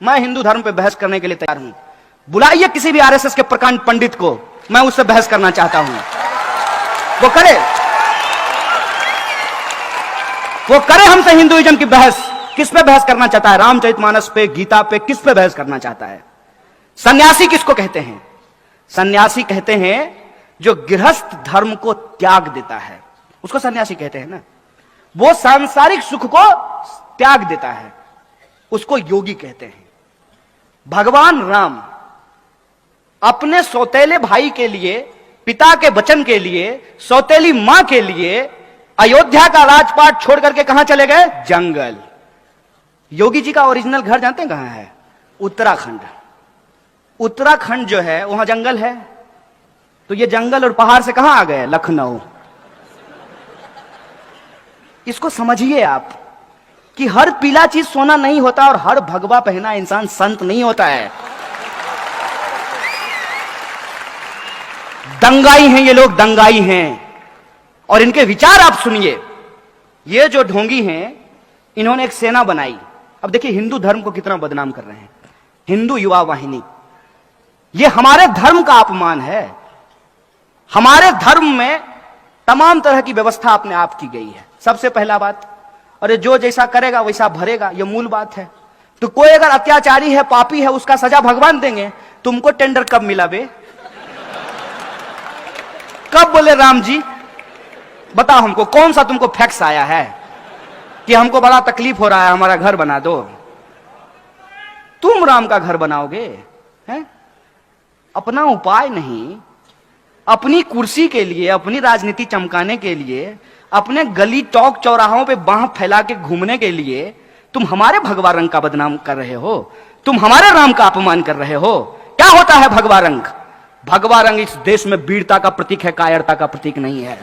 मैं हिंदू धर्म पे बहस करने के लिए तैयार हूं। बुलाइए किसी भी आरएसएस के प्रकांड पंडित को, मैं उससे बहस करना चाहता हूं। वो करे हमसे हिंदुइज्म की बहस। किस पे बहस करना चाहता है? रामचरितमानस पे, गीता पे, किस पे बहस करना चाहता है? सन्यासी किसको कहते हैं? सन्यासी कहते हैं जो गृहस्थ धर्म को त्याग देता है, उसको सन्यासी कहते हैं ना। वो सांसारिक सुख को त्याग देता है, उसको योगी कहते हैं। भगवान राम अपने सौतेले भाई के लिए, पिता के वचन के लिए, सौतेली मां के लिए अयोध्या का राजपाट छोड़ करके कहां चले गए? जंगल। योगी जी का ओरिजिनल घर जानते हैं कहां है? उत्तराखंड। उत्तराखंड जो है वहां जंगल है, तो ये जंगल और पहाड़ से कहां आ गए? लखनऊ। इसको समझिए आप कि हर पीला चीज सोना नहीं होता और हर भगवा पहना इंसान संत नहीं होता है। दंगाई हैं ये लोग, दंगाई हैं। और इनके विचार आप सुनिए। ये जो ढोंगी हैं, इन्होंने एक सेना बनाई। अब देखिए हिंदू धर्म को कितना बदनाम कर रहे हैं। हिंदू युवा वाहिनी, ये हमारे धर्म का अपमान है। हमारे धर्म में तमाम तरह की व्यवस्था अपने आप की गई है। सबसे पहला बात, अरे जो जैसा करेगा वैसा भरेगा, यह मूल बात है। तो कोई अगर अत्याचारी है, पापी है, उसका सजा भगवान देंगे। तुमको टेंडर कब मिला बे? कब बोले राम जी? बताओ हमको, कौन सा तुमको फैक्स आया है कि हमको बड़ा तकलीफ हो रहा है, हमारा घर बना दो? तुम राम का घर बनाओगे? हैं? अपना उपाय नहीं, अपनी कुर्सी के लिए, अपनी राजनीति चमकाने के लिए, अपने गली चौक चौराहों पे बांह फैला के घूमने के लिए तुम हमारे भगवा रंग का बदनाम कर रहे हो। तुम हमारे राम का अपमान कर रहे हो। क्या होता है भगवा रंग? भगवा रंग इस देश में वीरता का प्रतीक है, कायरता का प्रतीक नहीं है।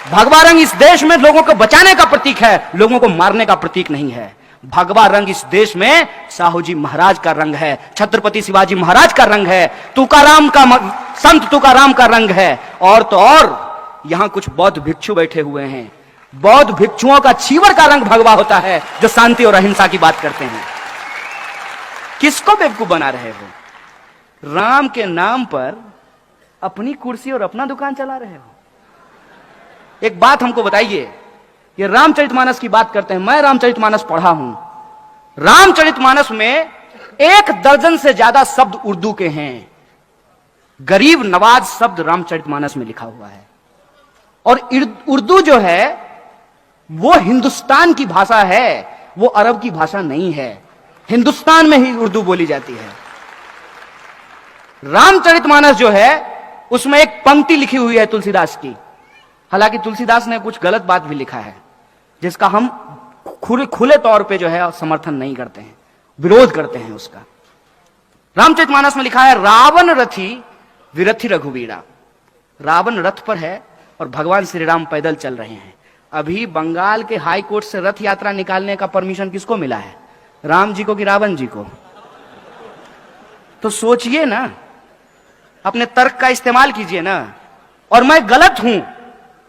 भगवा रंग इस देश में लोगों को बचाने का प्रतीक है, लोगों को मारने का प्रतीक नहीं है। भगवा रंग इस देश में साहू जी महाराज का रंग है, छत्रपति शिवाजी महाराज का रंग है, तुकाराम का, संत तुकाराम का रंग है। और तो और यहां कुछ बौद्ध भिक्षु बैठे हुए हैं। बौद्ध भिक्षुओं का चीवर का रंग भगवा होता है, जो शांति और अहिंसा की बात करते हैं। किसको बेवकूफ बना रहे हो? राम के नाम पर अपनी कुर्सी और अपना दुकान चला रहे हो। एक बात हमको बताइए, ये रामचरितमानस की बात करते हैं। मैं रामचरितमानस पढ़ा हूं। रामचरितमानस में 1 दर्जन से ज्यादा शब्द उर्दू के हैं। गरीब नवाज शब्द रामचरितमानस में लिखा हुआ है। और उर्दू जो है वो हिंदुस्तान की भाषा है, वो अरब की भाषा नहीं है। हिंदुस्तान में ही उर्दू बोली जाती है। रामचरितमानस जो है उसमें एक पंक्ति लिखी हुई है तुलसीदास की। हालांकि तुलसीदास ने कुछ गलत बात भी लिखा है, जिसका हम खुले तौर पे जो है समर्थन नहीं करते हैं, विरोध करते हैं उसका। रामचरितमानस में लिखा है, रावण रथी विरथी रघुवीरा। रावण रथ पर है और भगवान श्री राम पैदल चल रहे हैं। अभी बंगाल के हाई कोर्ट से रथ यात्रा निकालने का परमिशन किसको मिला है? राम जी को कि रावण जी को? तो सोचिए ना, अपने तर्क का इस्तेमाल कीजिए ना। और मैं गलत हूं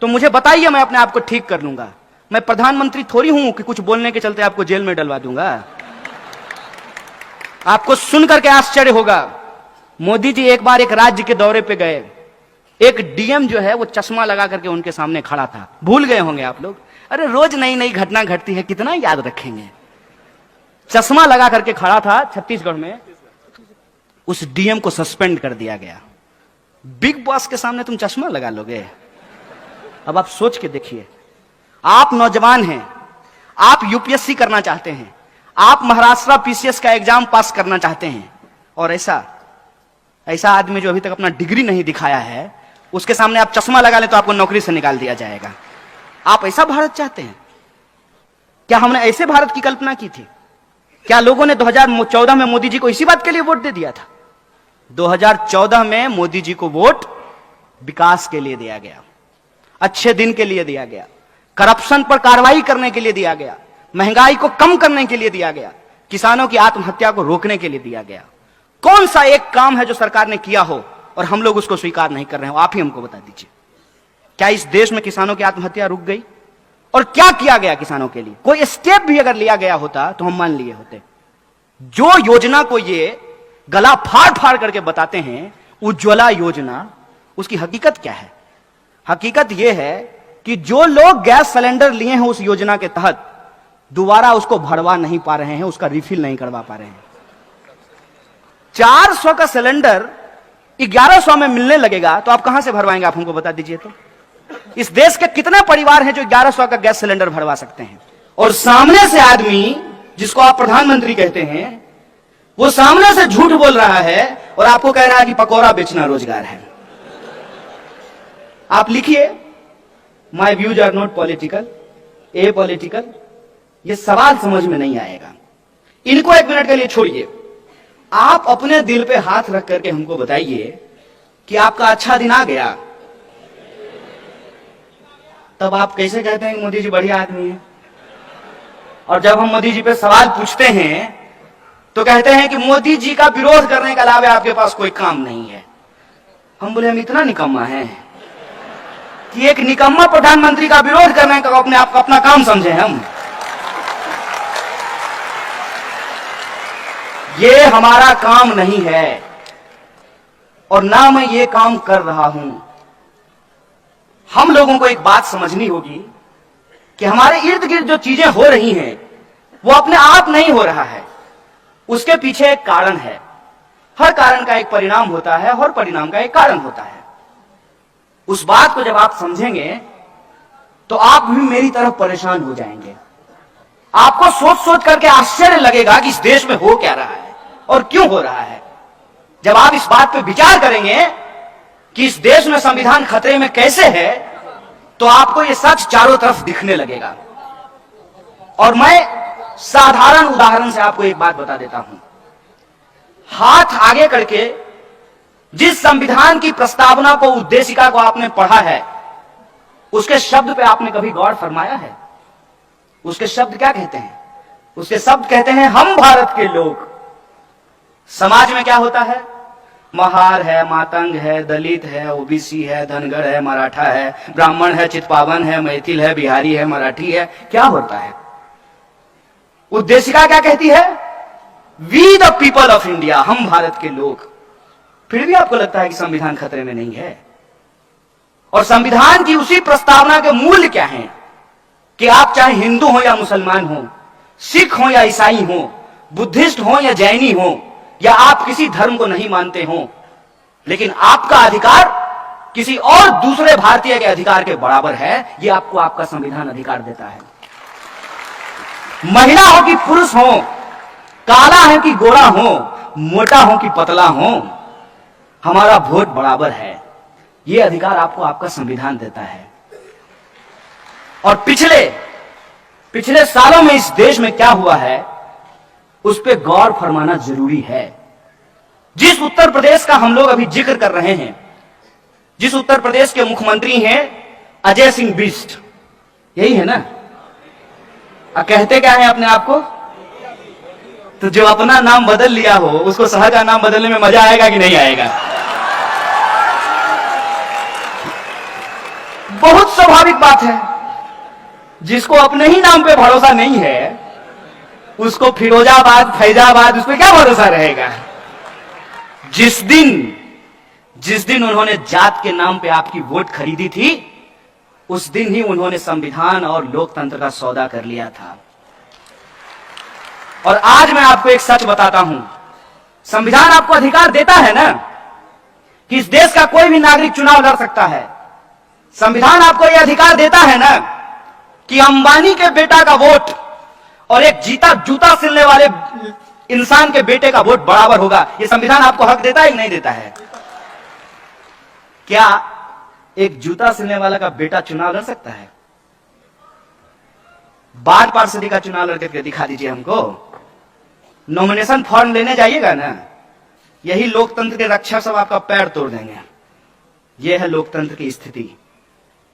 तो मुझे बताइए, मैं अपने आप को ठीक कर लूंगा। मैं प्रधानमंत्री थोड़ी हूं कि कुछ बोलने के चलते आपको जेल में डलवा दूंगा। आपको सुन करके आश्चर्य होगा, मोदी जी एक बार एक राज्य के दौरे पे गए। एक डीएम जो है वो चश्मा लगा करके उनके सामने खड़ा था। भूल गए होंगे आप लोग। अरे रोज नई नई घटना घटती है, कितना याद रखेंगे। चश्मा लगा करके खड़ा था छत्तीसगढ़ में। उस डीएम को सस्पेंड कर दिया गया। बिग बॉस के सामने तुम चश्मा लगा लोगे? अब आप सोच के देखिए। आप नौजवान हैं, आप यूपीएससी करना चाहते हैं, आप महाराष्ट्र पीसीएस का एग्जाम पास करना चाहते हैं, और ऐसा आदमी जो अभी तक अपना डिग्री नहीं दिखाया है, उसके सामने आप चश्मा लगा लें तो आपको नौकरी से निकाल दिया जाएगा। आप ऐसा भारत चाहते हैं क्या? हमने ऐसे भारत की कल्पना की थी क्या? लोगों ने 2014 में मोदी जी को इसी बात के लिए वोट दे दिया था। 2014 में मोदी जी को वोट विकास के लिए दिया गया, अच्छे दिन के लिए दिया गया, करप्शन पर कार्रवाई करने के लिए दिया गया, महंगाई को कम करने के लिए दिया गया, किसानों की आत्महत्या को रोकने के लिए दिया गया। कौन सा एक काम है जो सरकार ने किया हो और हम लोग उसको स्वीकार नहीं कर रहे हो? आप ही हमको बता दीजिए। क्या इस देश में किसानों की आत्महत्या रुक गई? और क्या किया गया किसानों के लिए? कोई स्टेप भी अगर लिया गया होता तो हम मान लिए होते। जो योजना को ये गला फाड़ फाड़ करके बताते हैं उज्ज्वला योजना, उसकी हकीकत क्या है? हकीकत यह है कि जो लोग गैस सिलेंडर लिए हैं उस योजना के तहत दोबारा उसको भरवा नहीं पा रहे हैं, उसका रिफिल नहीं करवा पा रहे हैं। 400 का सिलेंडर 1100 में मिलने लगेगा तो आप कहां से भरवाएंगे? आप हमको बता दीजिए तो। इस देश के कितने परिवार हैं जो 1100 का गैस सिलेंडर भरवा सकते हैं? और सामने से आदमी जिसको आप प्रधानमंत्री कहते हैं, वो सामने से झूठ बोल रहा है और आपको कह रहा है कि पकौड़ा बेचना रोजगार है। आप लिखिए, my views are not political, apolitical. ये सवाल समझ में नहीं आएगा। इनको 1 मिनट के लिए छोड़िए। आप अपने दिल पे हाथ रख करके हमको बताइए कि आपका अच्छा दिन आ गया, तब आप कैसे कहते हैं कि मोदी जी बढ़िया आदमी है? और जब हम मोदी जी पे सवाल पूछते हैं तो कहते हैं कि मोदी जी का विरोध करने के अलावा आपके पास कोई काम नहीं है। हम बोले हम इतना निकम्मा है कि एक निकम्मा प्रधानमंत्री का विरोध करने का अपने आप का अपना काम समझे हम? ये हमारा काम नहीं है और ना मैं ये काम कर रहा हूं। हम लोगों को एक बात समझनी होगी कि हमारे इर्द गिर्द जो चीजें हो रही हैं वो अपने आप नहीं हो रहा है, उसके पीछे एक कारण है। हर कारण का एक परिणाम होता है, हर परिणाम का एक कारण होता है। उस बात को जब आप समझेंगे तो आप भी मेरी तरफ परेशान हो जाएंगे। आपको सोच सोच करके आश्चर्य लगेगा कि इस देश में हो क्या रहा है और क्यों हो रहा है। जब आप इस बात पर विचार करेंगे कि इस देश में संविधान खतरे में कैसे है, तो आपको यह सच चारों तरफ दिखने लगेगा। और मैं साधारण उदाहरण से आपको एक बात बता देता हूं। हाथ आगे करके जिस संविधान की प्रस्तावना को, उद्देशिका को आपने पढ़ा है, उसके शब्द पे आपने कभी गौर फरमाया है? उसके शब्द क्या कहते हैं? उसके शब्द कहते हैं हम भारत के लोग। समाज में क्या होता है? महार है, मातंग है, दलित है, ओबीसी है, धनगर है, मराठा है, ब्राह्मण है, चितपावन है, मैथिल है, बिहारी है, मराठी है। क्या होता है? उद्देशिका क्या कहती है? We the people of India, हम भारत के लोग। फिर भी आपको लगता है कि संविधान खतरे में नहीं है। और संविधान की उसी प्रस्तावना के मूल्य क्या हैं कि आप चाहे हिंदू हो या मुसलमान हो, सिख हो या ईसाई हो, बुद्धिस्ट हो या जैनी हो, या आप किसी धर्म को नहीं मानते हो, लेकिन आपका अधिकार किसी और दूसरे भारतीय के अधिकार के बराबर है। यह आपको आपका संविधान अधिकार देता है। महिला हो कि पुरुष हो, काला है कि गोरा हो, मोटा हो कि पतला हो, हमारा वोट बराबर है। यह अधिकार आपको आपका संविधान देता है। और पिछले सालों में इस देश में क्या हुआ है उस पर गौर फरमाना जरूरी है। जिस उत्तर प्रदेश का हम लोग अभी जिक्र कर रहे हैं, जिस उत्तर प्रदेश के मुख्यमंत्री हैं अजय सिंह बिष्ट, यही है ना? कहते क्या है अपने आप को? तो जो अपना नाम बदल लिया हो उसको शहर का नाम बदलने में मजा आएगा कि नहीं आएगा? बहुत स्वाभाविक बात है। जिसको अपने ही नाम पे भरोसा नहीं है उसको फिरोजाबाद, फैजाबाद, उस पर क्या भरोसा रहेगा? जिस दिन उन्होंने जात के नाम पे आपकी वोट खरीदी थी, उस दिन ही उन्होंने संविधान और लोकतंत्र का सौदा कर लिया था। और आज मैं आपको एक सच बताता हूं, संविधान आपको अधिकार देता है ना कि इस देश का कोई भी नागरिक चुनाव लड़ सकता है। संविधान आपको यह अधिकार देता है ना कि अंबानी के बेटा का वोट और एक जूता सिलने वाले इंसान के बेटे का वोट बराबर होगा। यह संविधान आपको हक देता है कि नहीं देता है? क्या एक जूता सिलने वाला का बेटा चुनाव लड़ सकता है? वार्ड पार्षदी का चुनाव लड़ करके दिखा दीजिए हमको। नॉमिनेशन फॉर्म लेने जाइएगा ना, यही लोकतंत्र के रक्षक सब आपका पैर तोड़ देंगे। यह है लोकतंत्र की स्थिति।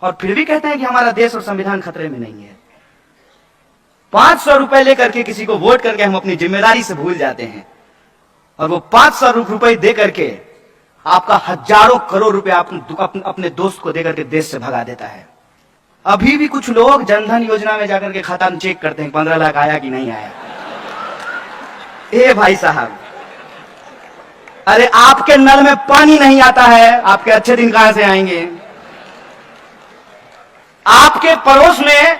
और फिर भी कहते हैं कि हमारा देश और संविधान खतरे में नहीं है। 500 रुपए लेकर के किसी को वोट करके हम अपनी जिम्मेदारी से भूल जाते हैं, और वो 500 रुपए दे करके आपका हजारों करोड़ रुपए अपने दोस्त को देकर के देश से भगा देता है। अभी भी कुछ लोग जनधन योजना में जाकर के खाता चेक करते हैं 15 लाख आया कि नहीं आया। ए भाई साहब, अरे आपके नल में पानी नहीं आता है, आपके अच्छे दिन कहां से आएंगे? आपके पड़ोस में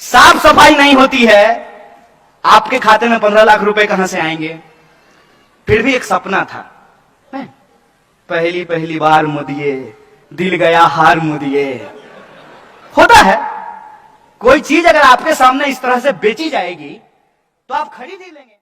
साफ सफाई नहीं होती है, आपके खाते में 15 लाख रुपए कहां से आएंगे? फिर भी एक सपना था, पहली पहली बार मुदिए, दिल गया हार मुदिए। होता है, कोई चीज अगर आपके सामने इस तरह से बेची जाएगी तो आप खरीद ही लेंगे।